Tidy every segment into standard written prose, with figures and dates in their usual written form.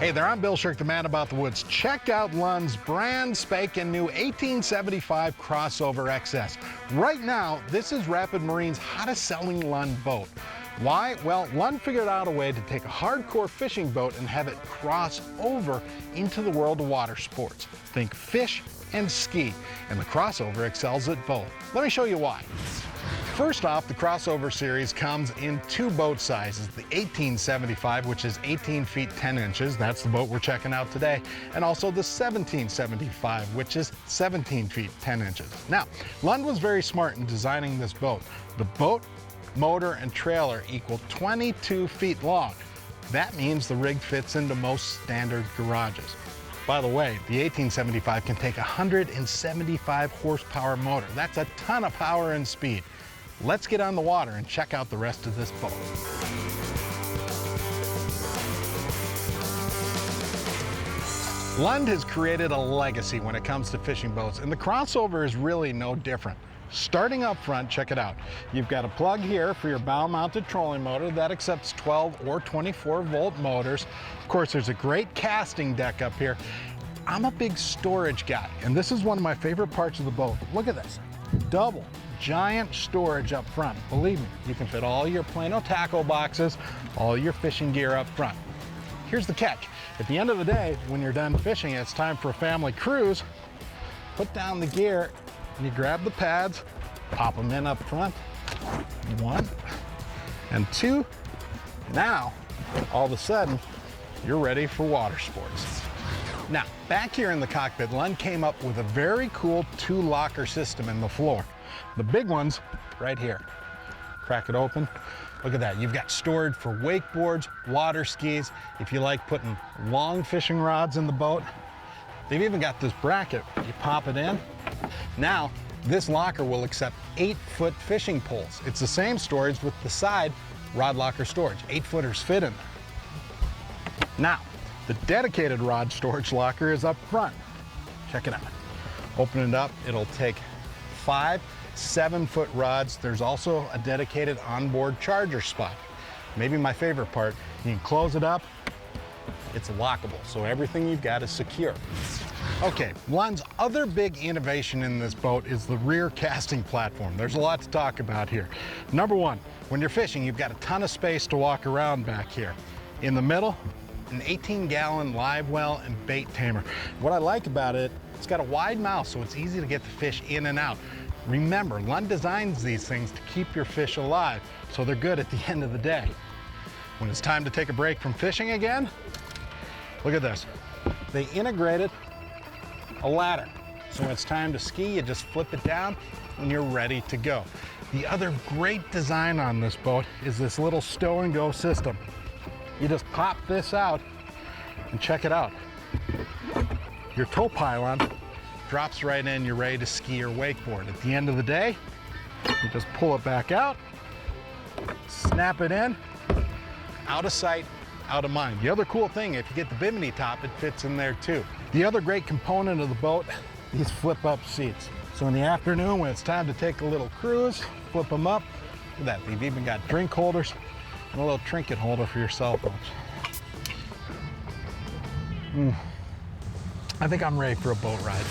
Hey there, I'm Bill Sherck, the man about the woods. Check out Lund's brand spanking new 1875 Crossover XS. Right now, this is Rapid Marine's hottest selling Lund boat. Why? Well, Lund figured out a way to take a hardcore fishing boat and have it cross over into the world of water sports. Think fish and ski, and the Crossover excels at both. Let me show you why. First off, the Crossover series comes in two boat sizes, the 1875, which is 18 feet 10 inches, that's the boat we're checking out today, and also the 1775, which is 17 feet 10 inches. Now, Lund was very smart in designing this boat. The boat, motor, and trailer equal 22 feet long. That means the rig fits into most standard garages. By the way, the 1875 can take a 175 horsepower motor. That's a ton of power and speed. Let's get on the water and check out the rest of this boat. Lund has created a legacy when it comes to fishing boats, and the Crossover is really no different. Starting up front, check it out. You've got a plug here for your bow-mounted trolling motor that accepts 12 or 24-volt motors. Of course, there's a great casting deck up here. I'm a big storage guy, and this is one of my favorite parts of the boat. Look at this, double giant storage up front. Believe me, you can fit all your Plano tackle boxes, all your fishing gear up front. Here's the catch. At the end of the day, when you're done fishing, it's time for a family cruise. Put down the gear, and you grab the pads, pop them in up front. 1 and 2. Now, all of a sudden, you're ready for water sports. Now, back here in the cockpit, Lund came up with a very cool 2-locker system in the floor. The big one's right here. Crack it open. Look at that. You've got storage for wakeboards, water skis. If you like putting long fishing rods in the boat, they've even got this bracket. You pop it in. Now, this locker will accept 8-foot fishing poles. It's the same storage with the side rod locker storage. 8-footers fit in there. Now, the dedicated rod storage locker is up front. Check it out. Open it up, it'll take 5 7-foot rods. There's also a dedicated onboard charger spot. Maybe my favorite part, you can close it up, it's lockable, so everything you've got is secure. Okay, Lund's other big innovation in this boat is the rear casting platform. There's a lot to talk about here. Number one, when you're fishing, you've got a ton of space to walk around back here. In the middle, an 18-gallon live well and bait tamer. What I like about it, it's got a wide mouth, so it's easy to get the fish in and out. Remember, Lund designs these things to keep your fish alive, so they're good at the end of the day. When it's time to take a break from fishing again, look at this. They integrated a ladder. So when it's time to ski, you just flip it down and you're ready to go. The other great design on this boat is this little stow and go system. You just pop this out and check it out. Your tow pylon drops right in, you're ready to ski or wakeboard. At the end of the day, you just pull it back out, snap it in, out of sight, out of mind. The other cool thing, if you get the bimini top, it fits in there too. The other great component of the boat, these flip-up seats. So in the afternoon, when it's time to take a little cruise, flip them up. Look at that, they've even got drink holders and a little trinket holder for your cell phones. I think I'm ready for a boat ride.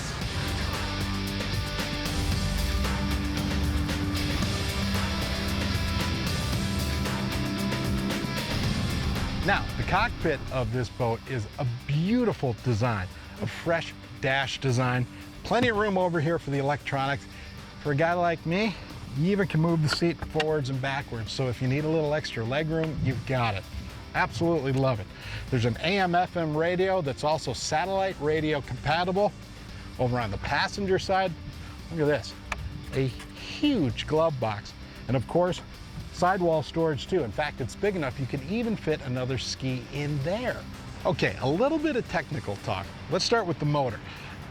Now, the cockpit of this boat is a beautiful design, a fresh dash design. Plenty of room over here for the electronics. For a guy like me, you even can move the seat forwards and backwards, so if you need a little extra leg room, you've got it. Absolutely love it. There's an AM/FM radio that's also satellite radio compatible. Over on the passenger side, look at this, a huge glove box. And of course, sidewall storage too. In fact, it's big enough you could even fit another ski in there. Okay, a little bit of technical talk. Let's start with the motor.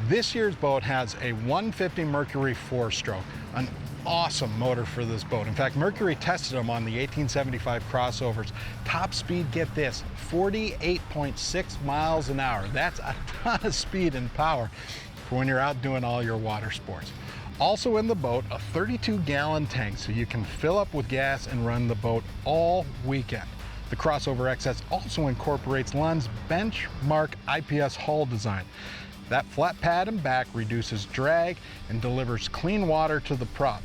This year's boat has a 150 Mercury 4-stroke, an awesome motor for this boat. In fact, Mercury tested them on the 1875 Crossovers. Top speed, get this, 48.6 miles an hour. That's a ton of speed and power for when you're out doing all your water sports. Also in the boat, a 32-gallon tank, so you can fill up with gas and run the boat all weekend. The Crossover XS also incorporates Lund's benchmark IPS hull design. That flat pad and back reduces drag and delivers clean water to the prop.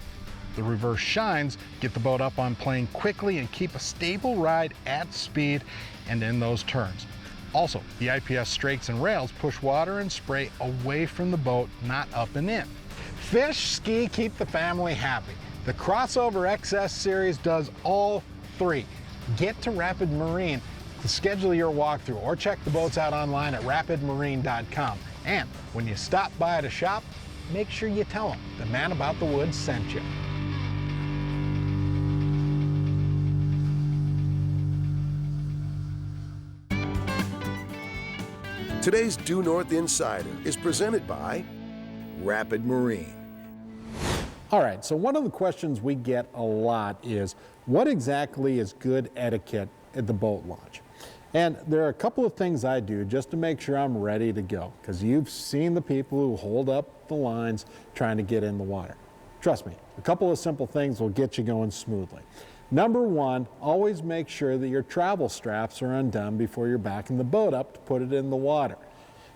The reverse shines get the boat up on plane quickly and keep a stable ride at speed and in those turns. Also, the IPS strakes and rails push water and spray away from the boat, not up and in. Fish, ski, keep the family happy. The Crossover XS series does all three. Get to Rapid Marine to schedule your walkthrough or check the boats out online at rapidmarine.com. And when you stop by to shop, make sure you tell them the man about the woods sent you. Today's Due North Insider is presented by Rapid Marine. All right, so one of the questions we get a lot is, what exactly is good etiquette at the boat launch? And there are a couple of things I do just to make sure I'm ready to go, because you've seen the people who hold up the lines trying to get in the water. Trust me, a couple of simple things will get you going smoothly. Number one, always make sure that your travel straps are undone before you're backing the boat up to put it in the water.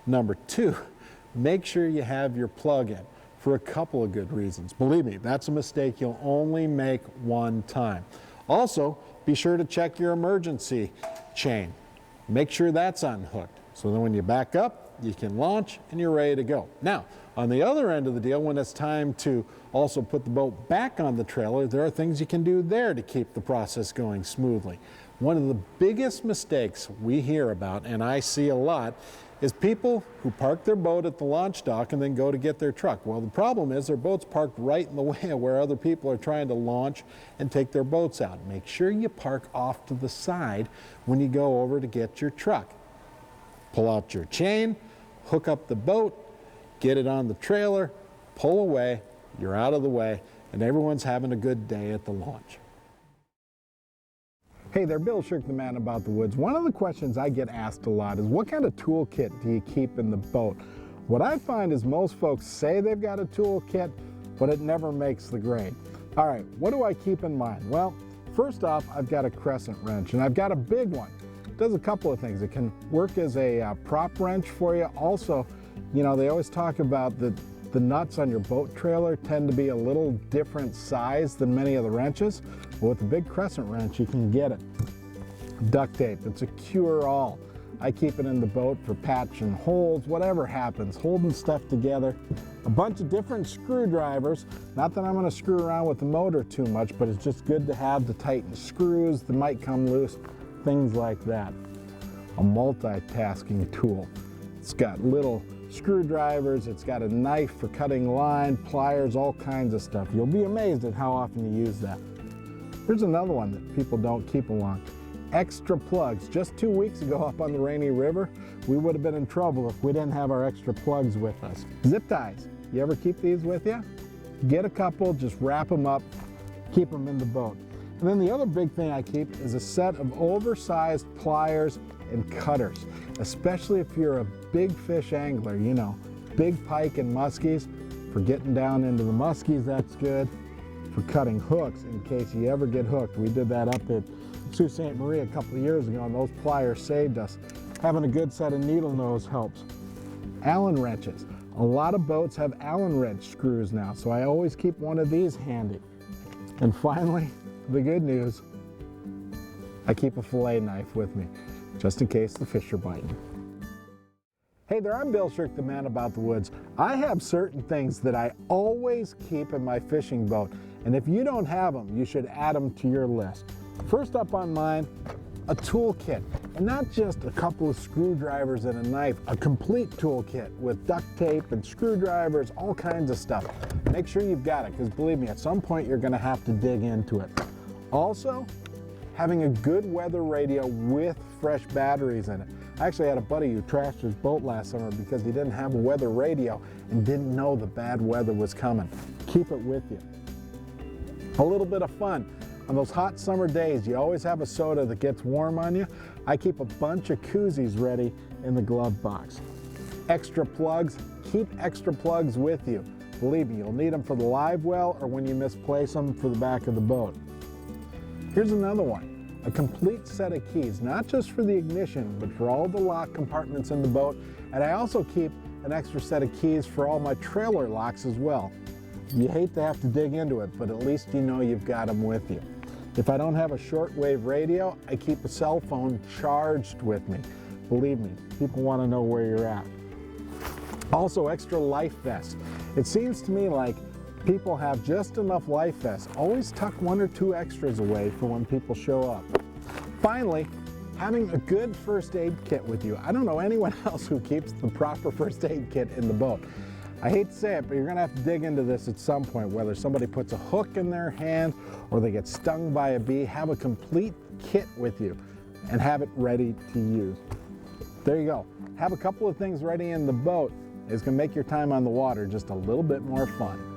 Number two, make sure you have your plug in for a couple of good reasons. Believe me, that's a mistake you'll only make one time. Also, be sure to check your emergency chain. Make sure that's unhooked, so then when you back up, you can launch and you're ready to go. Now, on the other end of the deal, when it's time to also put the boat back on the trailer, there are things you can do there to keep the process going smoothly. One of the biggest mistakes we hear about, and I see a lot, is people who park their boat at the launch dock and then go to get their truck. Well, the problem is their boat's parked right in the way of where other people are trying to launch and take their boats out. Make sure you park off to the side when you go over to get your truck. Pull out your chain, hook up the boat, get it on the trailer, pull away, you're out of the way, and everyone's having a good day at the launch. Hey there, Bill Sherck, the man about the woods. One of the questions I get asked a lot is, what kind of toolkit do you keep in the boat? What I find is most folks say they've got a toolkit, but it never makes the grade. All right, what do I keep in mind? Well, first off, I've got a crescent wrench, and I've got a big one. It does a couple of things. It can work as a prop wrench for you. Also, you know, they always talk about the nuts on your boat trailer tend to be a little different size than many of the wrenches. Well, with the big crescent wrench, you can get it. Duct tape, it's a cure-all. I keep it in the boat for patching holes, whatever happens, holding stuff together. A bunch of different screwdrivers. Not that I'm going to screw around with the motor too much, but it's just good to have to tighten screws that might come loose, things like that. A multitasking tool. It's got little screwdrivers, it's got a knife for cutting line, pliers, all kinds of stuff. You'll be amazed at how often you use that. Here's another one that people don't keep along. Extra plugs. Just 2 weeks ago up on the Rainy River, we would have been in trouble if we didn't have our extra plugs with us. Zip ties. You ever keep these with you? Get a couple, just wrap them up, keep them in the boat. And then the other big thing I keep is a set of oversized pliers and cutters, especially if you're a big fish angler, you know, big pike and muskies. For getting down into the muskies, that's good. For cutting hooks, in case you ever get hooked. We did that up at Sault Ste. Marie a couple of years ago, and those pliers saved us. Having a good set of needle nose helps. Allen wrenches. A lot of boats have Allen wrench screws now, so I always keep one of these handy. And finally, the good news, I keep a fillet knife with me, just in case the fish are biting. Hey there, I'm Bill Sherck, the man about the woods. I have certain things that I always keep in my fishing boat, and if you don't have them, you should add them to your list. First up on mine, a toolkit, and not just a couple of screwdrivers and a knife, a complete toolkit with duct tape and screwdrivers, all kinds of stuff. Make sure you've got it, because believe me, at some point you're going to have to dig into it. Also, having a good weather radio with fresh batteries in it. I actually had a buddy who trashed his boat last summer because he didn't have a weather radio and didn't know the bad weather was coming. Keep it with you. A little bit of fun. On those hot summer days, you always have a soda that gets warm on you. I keep a bunch of koozies ready in the glove box. Extra plugs, keep extra plugs with you. Believe me, you'll need them for the live well or when you misplace them for the back of the boat. Here's another one. a complete set of keys, not just for the ignition, but for all the lock compartments in the boat. And I also keep an extra set of keys for all my trailer locks as well. You hate to have to dig into it, but at least you know you've got them with you. If I don't have a shortwave radio, I keep a cell phone charged with me. Believe me, people want to know where you're at. Also, extra life vests. It seems to me like people have just enough life vests. Always tuck 1 or 2 extras away for when people show up. Finally, having a good first aid kit with you. I don't know anyone else who keeps the proper first aid kit in the boat. I hate to say it, but you're gonna have to dig into this at some point, whether somebody puts a hook in their hand or they get stung by a bee. Have a complete kit with you and have it ready to use. There you go. Have a couple of things ready in the boat. It's gonna make your time on the water just a little bit more fun.